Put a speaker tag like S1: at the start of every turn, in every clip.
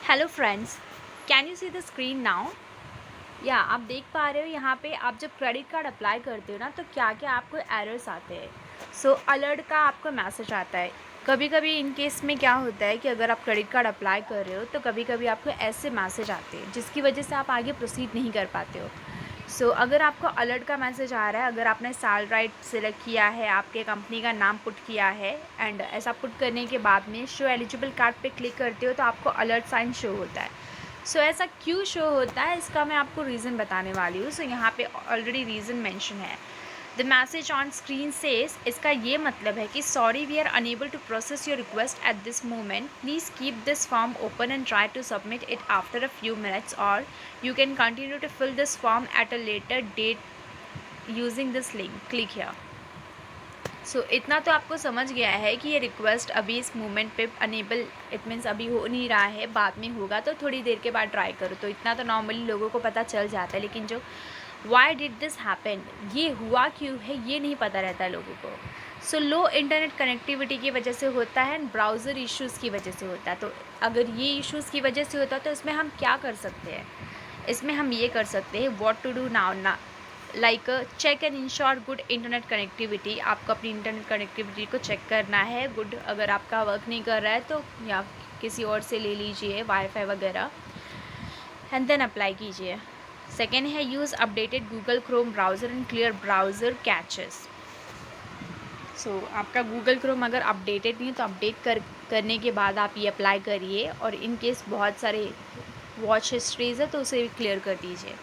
S1: Hello friends, can you see the screen now? या आप देख पा रहे हो यहाँ पे आप जब क्रेडिट कार्ड अप्लाई करते हो ना तो क्या क्या आपको एरर्स आते हैं। अलर्ट का आपको मैसेज आता है। कभी कभी इन केस में क्या होता है कि अगर आप क्रेडिट कार्ड अप्लाई कर रहे हो तो कभी कभी आपको ऐसे मैसेज आते हैं जिसकी वजह से आप आगे प्रोसीड नहीं कर पाते हो। अगर आपको अलर्ट का मैसेज आ रहा है, अगर आपने साल राइट सिलेक्ट किया है, आपके कंपनी का नाम पुट किया है एंड ऐसा पुट करने के बाद में शो एलिजिबल कार्ड पे क्लिक करते हो तो आपको अलर्ट साइन शो होता है। ऐसा क्यों शो होता है इसका मैं आपको रीज़न बताने वाली हूँ। यहाँ पे ऑलरेडी रीज़न मेंशन है। The message on screen says, इसका ये मतलब है कि sorry we are unable to process your request at this moment, please keep this form open and try to submit it after a few minutes, और you can continue to fill this form at a later date using this link, click here. इतना तो आपको समझ गया है कि ये request अभी इस मोमेंट पे अनेबल, इट मीन्स अभी हो नहीं रहा है, बाद में होगा तो थोड़ी देर के बाद ट्राई करो। तो इतना तो नॉर्मली लोगों को पता चल जाता है, लेकिन जो वाई डिड दिस हैपन, ये हुआ क्यों है, ये नहीं पता रहता है लोगों को। लो इंटरनेट कनेक्टिविटी की वजह से होता है एंड ब्राउज़र इश्यूज़ की वजह से होता है। तो अगर ये इश्यूज़ की वजह से होता है तो इसमें हम क्या कर सकते हैं? इसमें हम ये कर सकते हैं, व्हाट टू डू नाउ ना, like check and ensure good internet connectivity. आपको अपनी इंटरनेट कनेक्टिविटी को चेक करना है गुड। अगर आपका वर्क नहीं कर रहा है तो या किसी और से ले लीजिए वाईफाई वगैरह, एंड देन अप्लाई कीजिए। सेकेंड है, use updated Google Chrome browser and clear browser catches. आपका गूगल क्रोम अगर अपडेटेड नहीं है तो अपडेट करने के बाद आप ये अप्लाई करिए, और इन केस बहुत सारे वॉच हिस्ट्रीज़ है तो उसे भी क्लियर कर दीजिए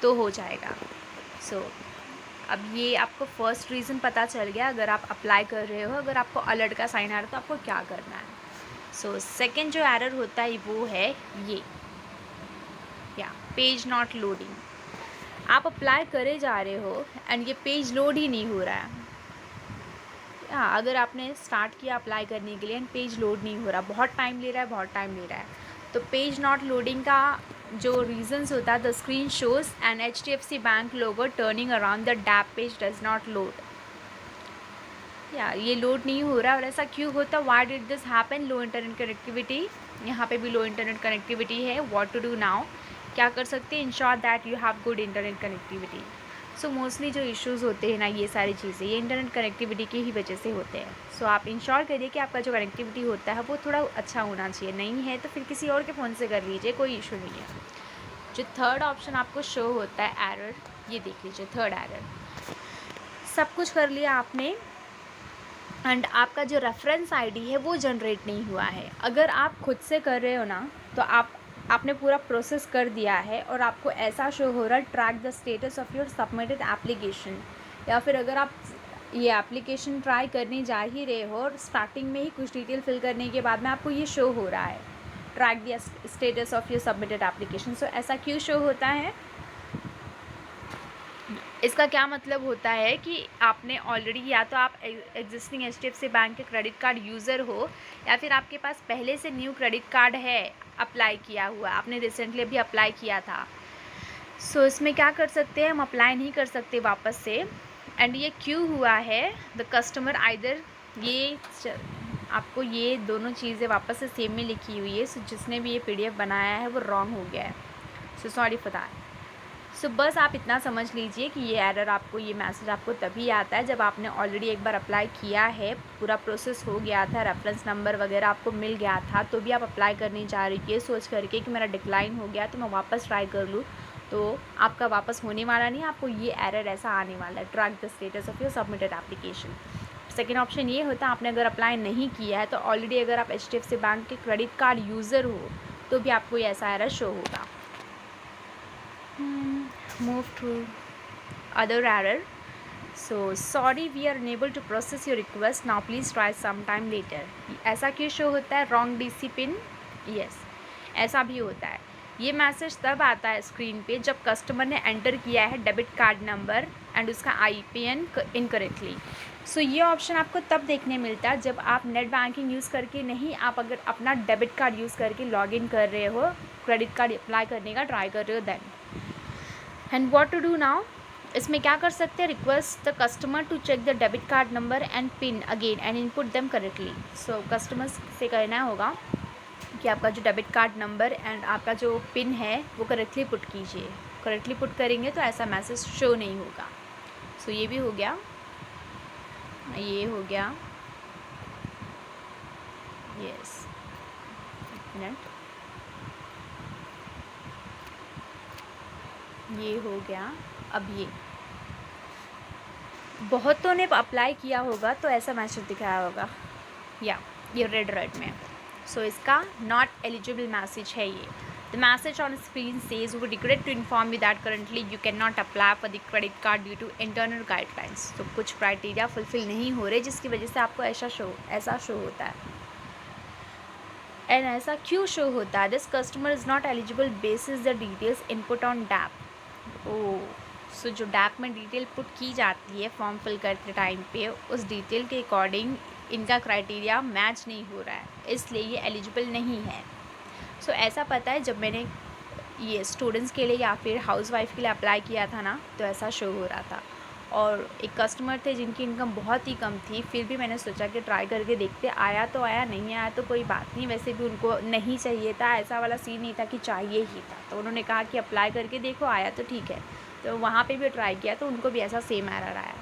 S1: तो हो जाएगा। अब ये आपको फर्स्ट रीज़न पता चल गया अगर आप अप्लाई कर रहे हो, अगर आपको अलर्ट का साइन आ रहा है तो आपको क्या करना है। सेकेंड जो एरर होता है वो है ये, या पेज नॉट लोडिंग। आप अप्लाई करे जा रहे हो एंड ये पेज लोड ही नहीं हो रहा है। हाँ, अगर आपने स्टार्ट किया अप्लाई करने के लिए एंड पेज लोड नहीं हो रहा, बहुत टाइम ले रहा है, तो पेज नॉट लोडिंग का जो रीजंस होता है, the screen shows an HDFC bank logo turning around the app page does not load. या ये लोड नहीं हो रहा, और ऐसा क्यों होता, why did this happen? Low internet connectivity, यहाँ पे भी लो इंटरनेट कनेक्टिविटी है। व्हाट टू डू नाउ, क्या कर सकते हैं? Ensure that you have good internet connectivity. Mostly जो इश्यूज़ होते हैं ना, ये सारी चीज़ें ये इंटरनेट कनेक्टिविटी की ही वजह से होते हैं। आप इंश्योर करिए कि आपका जो कनेक्टिविटी होता है वो थोड़ा अच्छा होना चाहिए। नहीं है तो फिर किसी और के फ़ोन से कर लीजिए, कोई इशू नहीं है। जो थर्ड ऑप्शन आपको शो होता है एरर, ये देख लीजिए थर्ड एरर। सब कुछ कर लिया आपने एंड आपका जो रेफरेंस आईडी है वो जनरेट नहीं हुआ है। अगर आप खुद से कर रहे हो ना तो आपने पूरा प्रोसेस कर दिया है और आपको ऐसा शो हो रहा है, track the status of your submitted application. या फिर अगर आप ये एप्लीकेशन ट्राई करने जा ही रहे हो और स्टार्टिंग में ही कुछ डिटेल फिल करने के बाद में आपको ये शो हो रहा है, track the status of your submitted application. ऐसा क्यों शो होता है? इसका क्या मतलब होता है कि आपने ऑलरेडी, या तो आप एग्जिस्टिंग HDFC बैंक के क्रेडिट कार्ड यूज़र हो, या फिर आपके पास पहले से न्यू क्रेडिट कार्ड है अप्लाई किया हुआ, आपने रिसेंटली अभी अप्लाई किया था। इसमें क्या कर सकते हैं, हम अप्लाई नहीं कर सकते वापस से। एंड ये क्यों हुआ है? द कस्टमर आइदर, ये आपको ये दोनों चीज़ें वापस से सेम में लिखी हुई है। जिसने भी ये PDF बनाया है वो रॉन्ग हो गया है। Sorry for that. बस आप इतना समझ लीजिए कि ये एरर आपको, ये मैसेज आपको तभी आता है जब आपने ऑलरेडी एक बार अप्लाई किया है, पूरा प्रोसेस हो गया था, रेफरेंस नंबर वगैरह आपको मिल गया था, तो भी आप अप्लाई करने जा रही है सोच करके कि मेरा डिक्लाइन हो गया तो मैं वापस ट्राई कर लूँ, तो आपका वापस होने वाला नहीं, आपको ये एरर ऐसा आने वाला है, track the status of your submitted application. Second option ये होता है, आपने अगर अप्लाई नहीं किया है तो ऑलरेडी अगर आप HDFC बैंक के क्रेडिट कार्ड यूज़र हो तो भी आपको ये ऐसा एरर शो होगा। Move to other error. Sorry we are unable to process your request, now please try sometime later. ऐसा क्यों शो होता है? रॉन्ग DC पिन, यस, ऐसा भी होता है। ये मैसेज तब आता है स्क्रीन पे जब कस्टमर ने एंटर किया है डेबिट कार्ड नंबर एंड उसका IPN इनकरेक्टली। ये ऑप्शन आपको तब देखने मिलता है जब आप नेट बैंकिंग यूज़ करके नहीं, आप अगर अपना डेबिट कार्ड यूज़ करके लॉगिन कर रहे हो, क्रेडिट कार्ड अप्लाई करने का ट्राई कर रहे हो, then. And what to do now, इसमें क्या कर सकते हैं? Request the customer to check the debit card number and pin again and input them correctly. Customer से कहना होगा कि आपका जो डेबिट कार्ड नंबर एंड आपका जो पिन है वो करेक्टली पुट कीजिए। करेक्टली पुट करेंगे तो ऐसा मैसेज शो नहीं होगा। सो ये भी हो गया, ये हो गया, यस, एक मिनट, ये हो गया। अब ये बहुतों ने अप्लाई किया होगा तो ऐसा मैसेज दिखाया होगा, या ये रेड में। सो इसका नॉट एलिजिबल मैसेज है ये। The message on screen says we regret to inform you that currently you can not apply for the credit card due to internal guidelines. तो कुछ क्राइटेरिया फुलफिल नहीं हो रहे जिसकी वजह से आपको ऐसा शो होता है। एंड ऐसा क्यों शो होता है? This customer is not eligible basis the details input on DAP. So जो डैप में डिटेल पुट की जाती है फॉर्म फिल करते टाइम पे, उस डिटेल के अकॉर्डिंग इनका क्राइटेरिया मैच नहीं हो रहा है, इसलिए ये एलिजिबल नहीं है। सो ऐसा पता है जब मैंने ये स्टूडेंट्स के लिए या फिर हाउसवाइफ के लिए अप्लाई किया था ना, तो ऐसा शो हो रहा था। और एक कस्टमर थे जिनकी इनकम बहुत ही कम थी, फिर भी मैंने सोचा कि ट्राई करके देखते, आया तो आया, नहीं आया तो कोई बात नहीं। वैसे भी उनको नहीं चाहिए था, ऐसा वाला सीन नहीं था कि चाहिए ही था, तो उन्होंने कहा कि अप्लाई करके देखो, आया तो ठीक है। तो वहाँ पे भी ट्राई किया तो उनको भी ऐसा सेम एरर आया।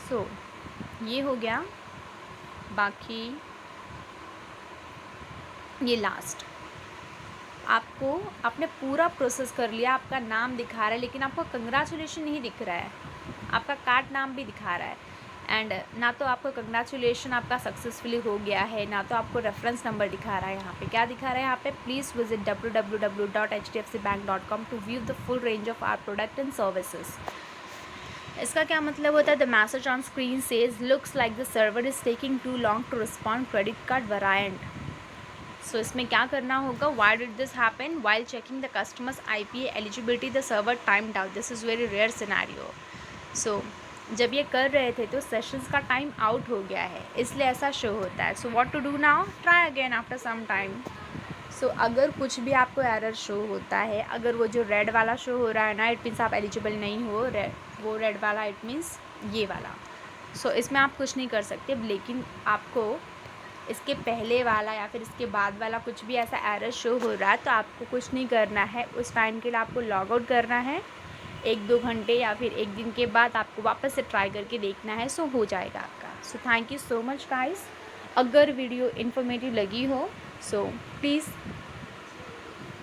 S1: सो ये हो गया। बाकी ये लास्ट, आपने पूरा प्रोसेस कर लिया, आपका नाम दिखा रहा है लेकिन आपको कंग्रेचुलेशन नहीं दिख रहा है, आपका कार्ड नाम भी दिखा रहा है। एंड ना तो आपको कंग्रेचुलेशन आपका सक्सेसफुली हो गया है, ना तो आपको रेफरेंस नंबर दिखा रहा है। यहाँ पे क्या दिखा रहा है? यहाँ पे please visit www.hdfcbank.com to view the full range of our product and services. इसका क्या मतलब होता है? The message on screen says looks like the server is taking too long to respond credit card variant. So इसमें क्या करना होगा? Why did this happen? While checking the customers IPA eligibility the server timed out. This is very rare scenario. So जब ये कर रहे थे तो सेशंस का टाइम आउट हो गया है, इसलिए ऐसा शो होता है। So what to do now? Try again after some time. So अगर कुछ भी आपको एरर शो होता है, अगर वो जो रेड वाला शो हो रहा है ना, इट मीन्स आप एलिजिबल नहीं हो, वो रेड वाला इट मीन्स ये वाला। सो इसमें आप कुछ नहीं कर सकते, लेकिन आपको इसके पहले वाला या फिर इसके बाद वाला कुछ भी ऐसा एरर शो हो रहा है तो आपको कुछ नहीं करना है। उस टाइम के लिए आपको लॉग आउट करना है, 1-2 घंटे या फिर 1 दिन के बाद आपको वापस से ट्राई करके देखना है। सो हो जाएगा आपका। So thank you so much guys. अगर वीडियो इन्फॉर्मेटिव लगी हो सो प्लीज़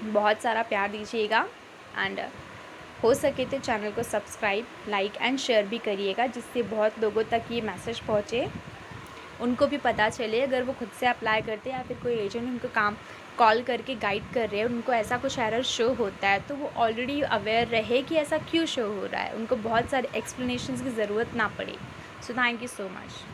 S1: बहुत सारा प्यार दीजिएगा एंड हो सके तो चैनल को सब्सक्राइब, लाइक एंड शेयर भी करिएगा, जिससे बहुत लोगों तक ये मैसेज पहुँचे, उनको भी पता चले। अगर वो खुद से अप्लाई करते हैं या फिर कोई एजेंट उनको कॉल करके गाइड कर रहे हैं, उनको ऐसा कुछ एरर शो होता है तो वो ऑलरेडी अवेयर रहे कि ऐसा क्यों शो हो रहा है, उनको बहुत सारे एक्सप्लेनेशंस की ज़रूरत ना पड़े। So thank you so much.